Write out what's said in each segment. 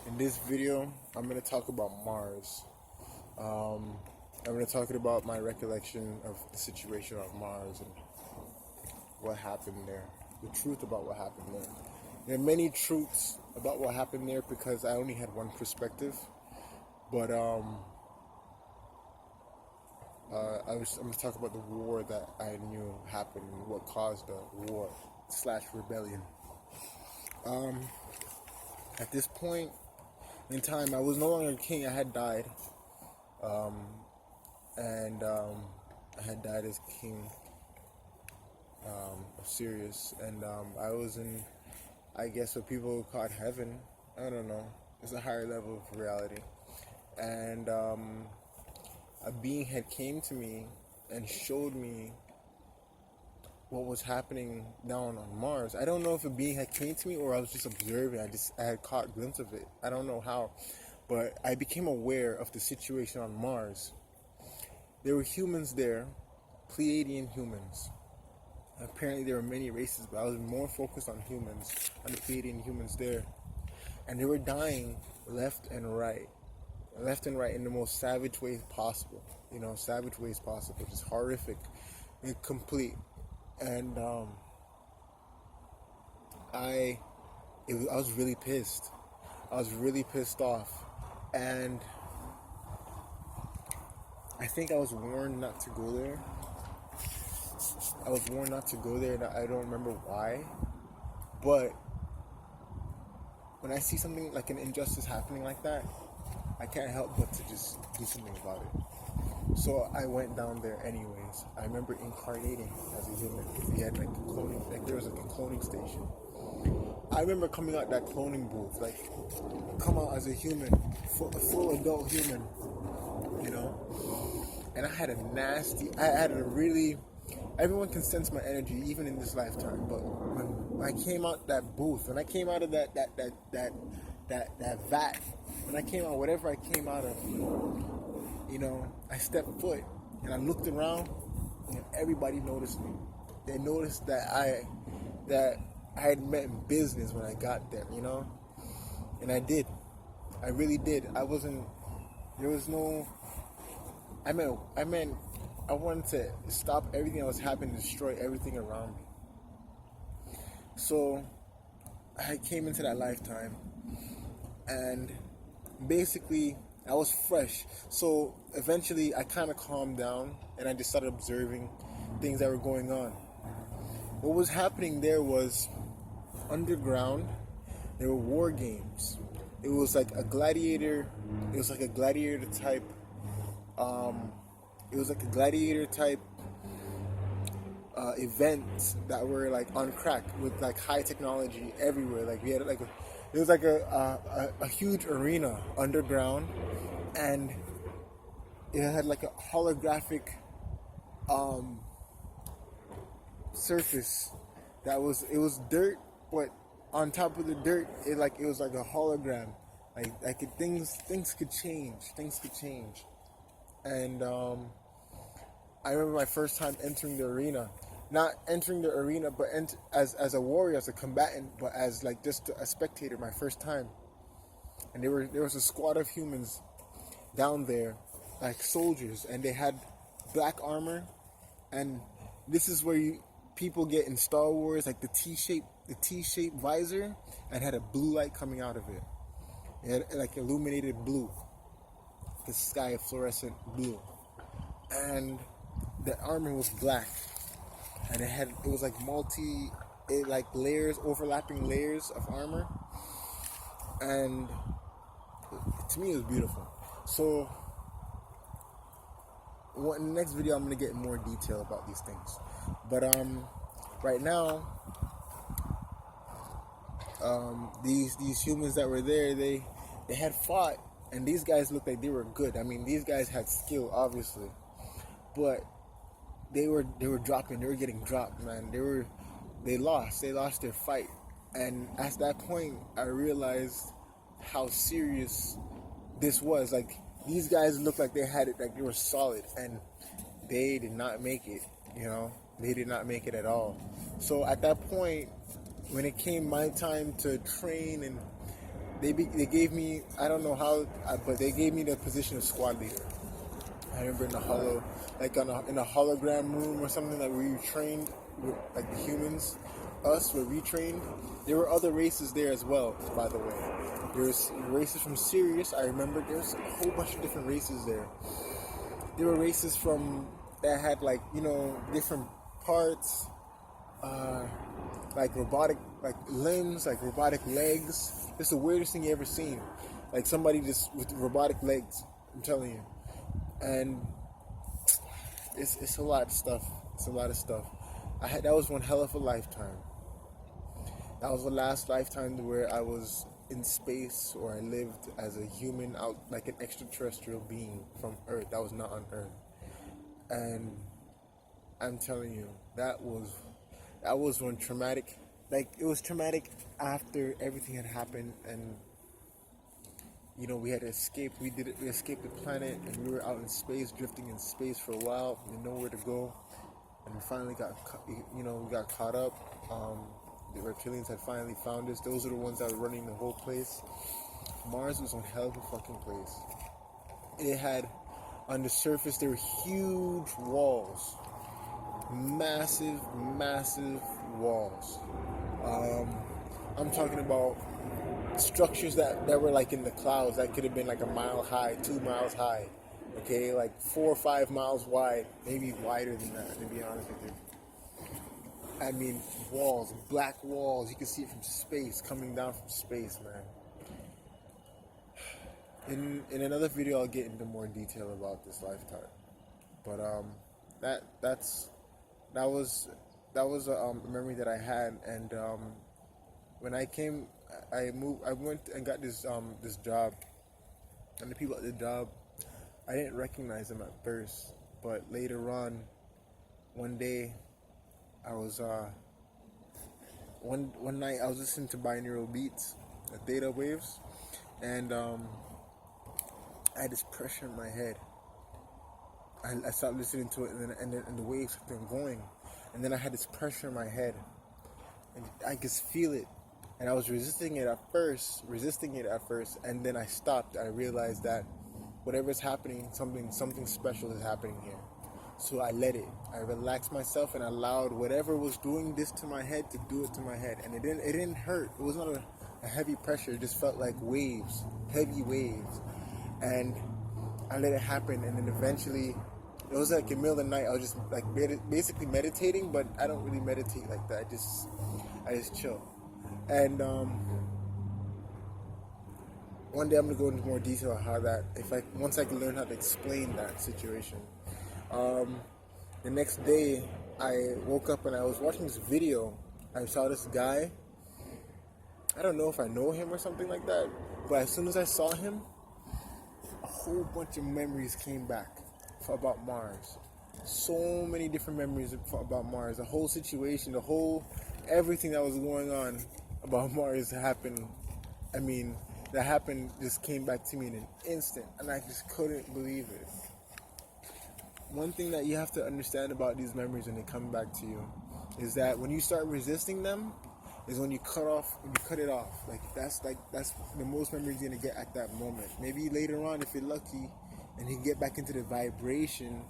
In this video, I'm going to talk about Mars. I'm going to talk about my recollection of the situation on Mars and what happened there. The truth about what happened there. There are many truths about what happened there because I only had one perspective. But I'm going to talk about the war that I knew happened and what caused the war / rebellion. At this point in time, I was no longer king. I had died, and I had died as king of Sirius, and I was in, I guess, what people call heaven. I don't know. It's a higher level of reality, and a being had came to me and showed me what was happening down on Mars. I don't know if a being had came to me or I was just observing. I had caught a glimpse of it. I don't know how, but I became aware of the situation on Mars. There were humans there, Pleiadian humans. Apparently there were many races, but I was more focused on humans, on the Pleiadian humans there. And they were dying left and right in the most savage ways possible. Savage ways possible, just horrific and complete. And I was really pissed. I was really pissed off, and I think I was warned not to go there. And I don't remember why, but when I see something like an injustice happening like that, I can't help but to just do something about it. So I went down there anyways. I remember incarnating as a human. We had like there was like a cloning station. I remember coming out that cloning booth, like come out as a human, a full adult human, And I had everyone can sense my energy even in this lifetime. But when I came out that booth, when I came out of that vat, when I came out, whatever I came out of, I stepped foot and I looked around and everybody noticed me. They noticed that I had met in business when I got there, and I did. I really did. I wanted to stop everything that was happening, destroy everything around me. So I came into that lifetime and basically I was fresh. So eventually I kind of calmed down and I just started observing things that were going on. What was happening there was underground. There were war games. It was like a gladiator. It was like a gladiator type. Events that were like on crack with like high technology everywhere. Like we had it was like a huge arena underground, and it had like a holographic surface it was dirt, but on top of the dirt it was like a hologram. Things could change. And I remember my first time entering the arena. Not entering the arena, but as a warrior, as a combatant, but as like just a spectator. My first time, and there was a squad of humans down there, like soldiers, and they had black armor, and this is where people get in Star Wars, like the T-shaped visor, and had a blue light coming out of it. It had like illuminated blue, the sky fluorescent blue, and the armor was black. And it was like layers, overlapping layers of armor. And to me, it was beautiful. So, in the next video, I'm going to get more detail about these things. But right now, these humans that were there, they had fought. And these guys looked like they were good. I mean, these guys had skill, obviously. But they were dropping. They were getting dropped, man. They lost their fight. And at that point, I realized how serious this was. Like, these guys looked like they had it, like they were solid, and they did not make it. They did not make it at all. So at that point, when it came my time to train and they gave me, I don't know how, but they gave me the position of squad leader. I remember in in a hologram room or something that we trained, like the humans, us were retrained. There were other races there as well, by the way. There's races from Sirius. I remember there's a whole bunch of different races there. There were races from that had different parts, like robotic limbs, like robotic legs. It's the weirdest thing you ever seen. Like somebody just with robotic legs. I'm telling you. And it's a lot of stuff. It's a lot of stuff. That was one hell of a lifetime. That was the last lifetime where I was in space, or I lived as a human out, like an extraterrestrial being from Earth. That was not on Earth. And I'm telling you, that was one traumatic. Like, it was traumatic after everything had happened, and we had to escape. We escaped the planet, and we were out in space, drifting in space for a while. We didn't know where to go, and we finally we got caught up. The reptilians had finally found us. Those are the ones that were running the whole place. Mars was one hell of a fucking place. It had, on the surface, there were huge walls. Massive, massive walls. I'm talking about structures that were like in the clouds that could have been like a mile high, 2 miles high. Okay, like 4 or 5 miles wide, maybe wider than that, to be honest with you. I mean, walls, black walls. You can see it from space, coming down from space, man. In another video, I'll get into more detail about this lifetime. But that was a memory that I had. And when I went and got this job, and the people at the job, I didn't recognize them at first, but later on, one day, I was one night I was listening to binaural beats, theta waves, and I had this pressure in my head. I stopped listening to it, and the waves kept on going, and then I had this pressure in my head, and I could feel it, and I was resisting it at first, and then I stopped. I realized that whatever's happening, something special is happening here. So I let it. I relaxed myself and allowed whatever was doing this to my head to do it to my head. And it didn't hurt. It was not a heavy pressure. It just felt like waves, heavy waves. And I let it happen. And then eventually, it was like in the middle of the night. I was just like basically meditating, but I don't really meditate like that. I just chill. And one day I'm gonna go into more detail on how that, once I can learn how to explain that situation. The next day, I woke up and I was watching this video. I saw this guy. I don't know if I know him or something like that, but as soon as I saw him, a whole bunch of memories came back about Mars. So many different memories about Mars. The whole situation, everything that was going on about Mars happened. That happened just came back to me in an instant, and I just couldn't believe it. One thing that you have to understand about these memories when they come back to you is that when you start resisting them is when you cut it off. That's the most memories you're gonna get at that moment. Maybe later on, if you're lucky, and you get back into the vibration,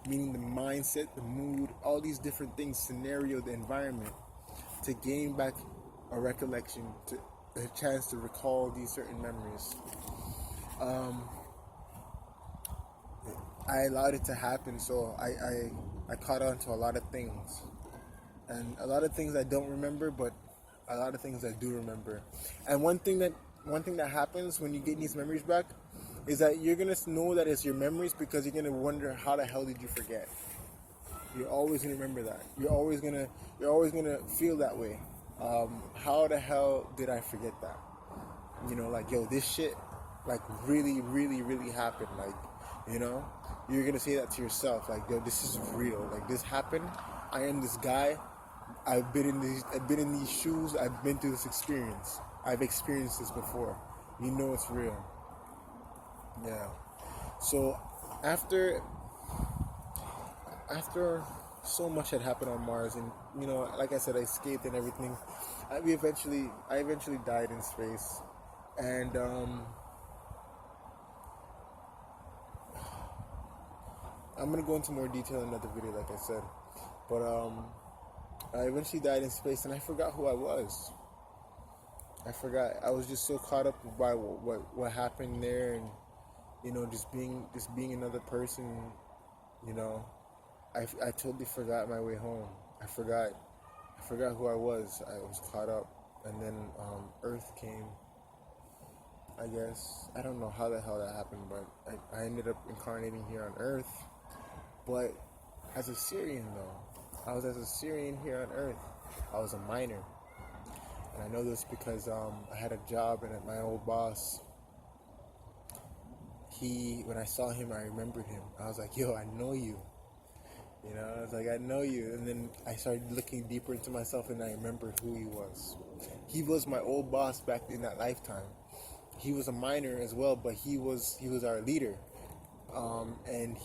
meaning the mindset, the mood, all these different things, scenario, the environment, to gain back a recollection, a chance to recall these certain memories. I allowed it to happen, so I caught on to a lot of things, and a lot of things I don't remember, but a lot of things I do remember. And one thing that happens when you get these memories back is that you're gonna know that it's your memories, because you're gonna wonder, how the hell did you forget? You're always gonna remember that. You're always gonna feel that way. How the hell did I forget that? Yo, this shit, really, really, really happened. You're gonna say that to yourself, yo, this is real. This happened. I am this guy. I've been in these shoes. I've been through this experience. I've experienced this before. It's real. Yeah. So after so much had happened on Mars, and like I said, I escaped and everything, I eventually died in space. And I'm gonna go into more detail in another video, like I said. But I eventually died in space, and I forgot who I was. I forgot. I was just so caught up by what happened there, and just being another person. I totally forgot my way home. I forgot who I was. I was caught up, and then Earth came. I guess I don't know how the hell that happened, but I ended up incarnating here on Earth. But as a Syrian, though, I was as a Syrian here on Earth. I was a miner, and I know this because I had a job, and my old boss. When I saw him, I remembered him. I was like, "Yo, I know you." I was like, "I know you." And then I started looking deeper into myself, and I remembered who he was. He was my old boss back in that lifetime. He was a miner as well, but he was our leader. And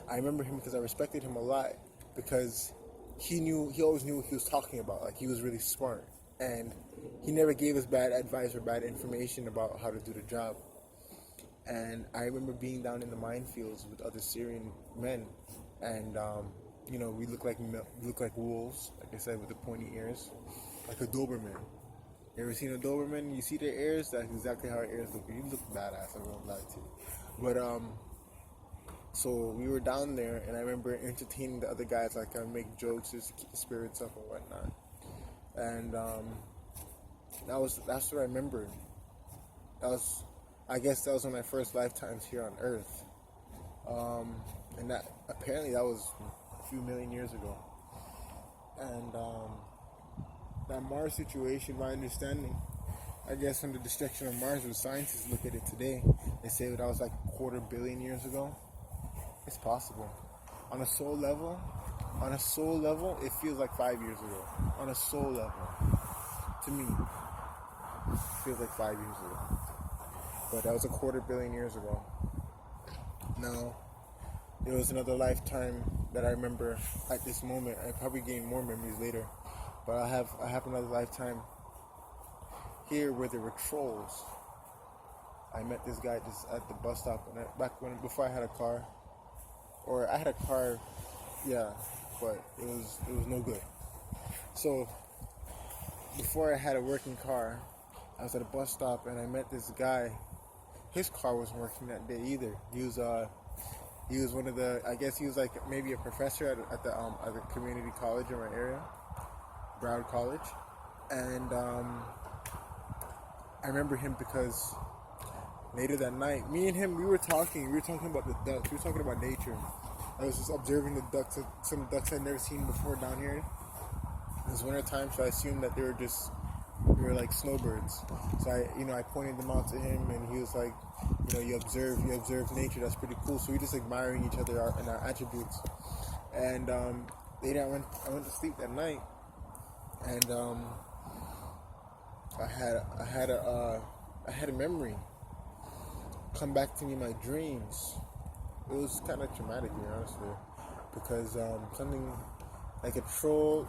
I remember him because I respected him a lot, because he always knew what he was talking about. Like, he was really smart, and he never gave us bad advice or bad information about how to do the job. And I remember being down in the minefields with other Syrian men, and we look like wolves, like I said, with the pointy ears, like a Doberman. You ever seen a Doberman? You see their ears? That's exactly how our ears look. You look badass, I won't lie to you. But so we were down there, and I remember entertaining the other guys, like I make jokes just to keep the spirits up and whatnot. And that's what I remembered. I guess that was one of my first lifetimes here on Earth. And that was a few million years ago. And that Mars situation, my understanding, I guess from the destruction of Mars, when scientists look at it today, they say that was like 250 million years ago. It's possible. On a soul level, it feels like 5 years ago. On a soul level, to me, it feels like 5 years ago. But that was 250 million years ago. Now, there was another lifetime that I remember at this moment. I probably gain more memories later, but I have another lifetime here where there were trolls. I met this guy just at the bus stop before I had a car, or I had a car, yeah, but it was no good. So before I had a working car, I was at a bus stop, and I met this guy. His car wasn't working that day either. He was one of the, I guess he was like maybe a professor at the community college in my area, Broward College. And I remember him because later that night, me and him, we were talking about the ducks, we were talking about nature. I was just observing the ducks, some ducks I'd never seen before down here. It was winter time, so I assumed that they were like snowbirds. So I pointed them out to him, and he was like, you observe nature, that's pretty cool. So we just admiring each other and our attributes. And later I went to sleep that night, and I had a memory come back to me in my dreams. It was kind of traumatic, to be honest with you, because something like a troll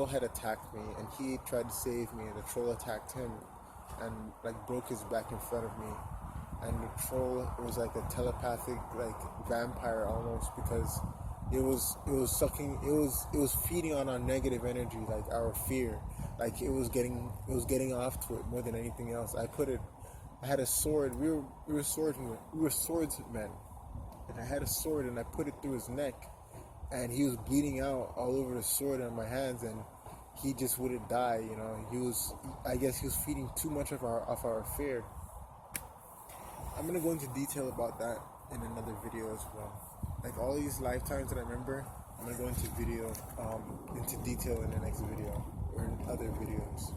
had attacked me, and he tried to save me, and the troll attacked him and like broke his back in front of me. And the troll was like a telepathic, like vampire almost, because it was feeding on our negative energy, like our fear. Like it was getting off to it more than anything else. I had a sword. We were swordsmen, and I had a sword, and I put it through his neck, and he was bleeding out all over the sword on my hands, and he just wouldn't die. I guess he was feeding too much of our fear. I'm gonna go into detail about that in another video as well. Like all these lifetimes that I remember, I'm gonna go into detail in the next video or in other videos,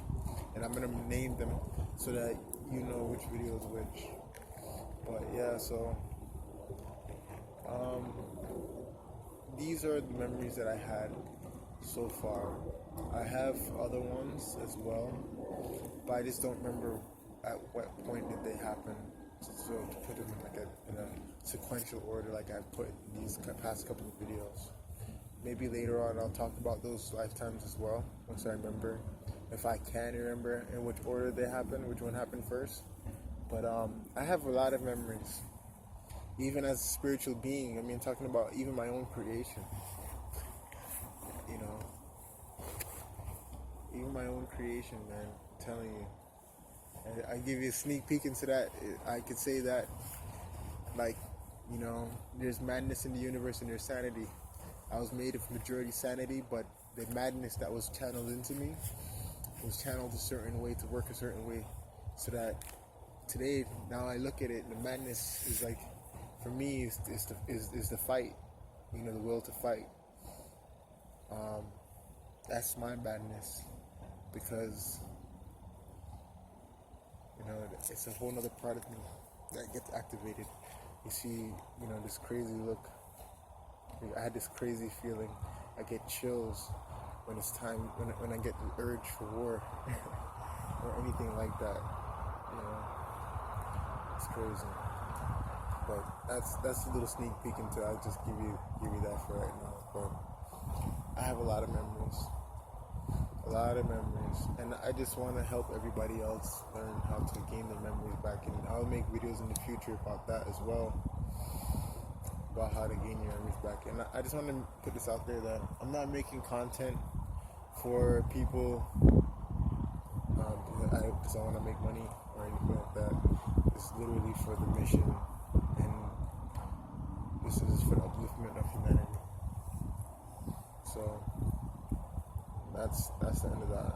and I'm gonna name them so that you know which video is which. But yeah, so these are the memories that I had so far. I have other ones as well, but I just don't remember at what point did they happen. So to put them in a sequential order, like I put in these past couple of videos. Maybe later on I'll talk about those lifetimes as well once I remember. if I can remember in which order they happened, which one happened first. But I have a lot of memories, even as a spiritual being. I mean, talking about even my own creation. You know, even my own creation, man. I'm telling you. I give you a sneak peek into that. I could say that, like, you know, there's madness in the universe and there's sanity. I was made of majority sanity, but the madness that was channeled into me was channeled a certain way to work a certain way, so that today, now I look at it, the madness is like, for me, is the fight, you know, the will to fight. That's my madness, because, you know, it's a whole other part of me that gets activated. You see, you know, this crazy look. I had this crazy feeling. I get chills when it's time, when I get the urge for war or anything like that. You know, it's crazy. But that's a little sneak peek into it. I'll just give you that for right now. But I have a lot of memories. And I just want to help everybody else learn how to gain their memories back, and I'll make videos in the future about that as well, about how to gain your memories back. And I just want to put this out there that I'm not making content for people because I want to make money or anything like that. It's literally for the mission, and this is for the upliftment of humanity. So that's the end of that.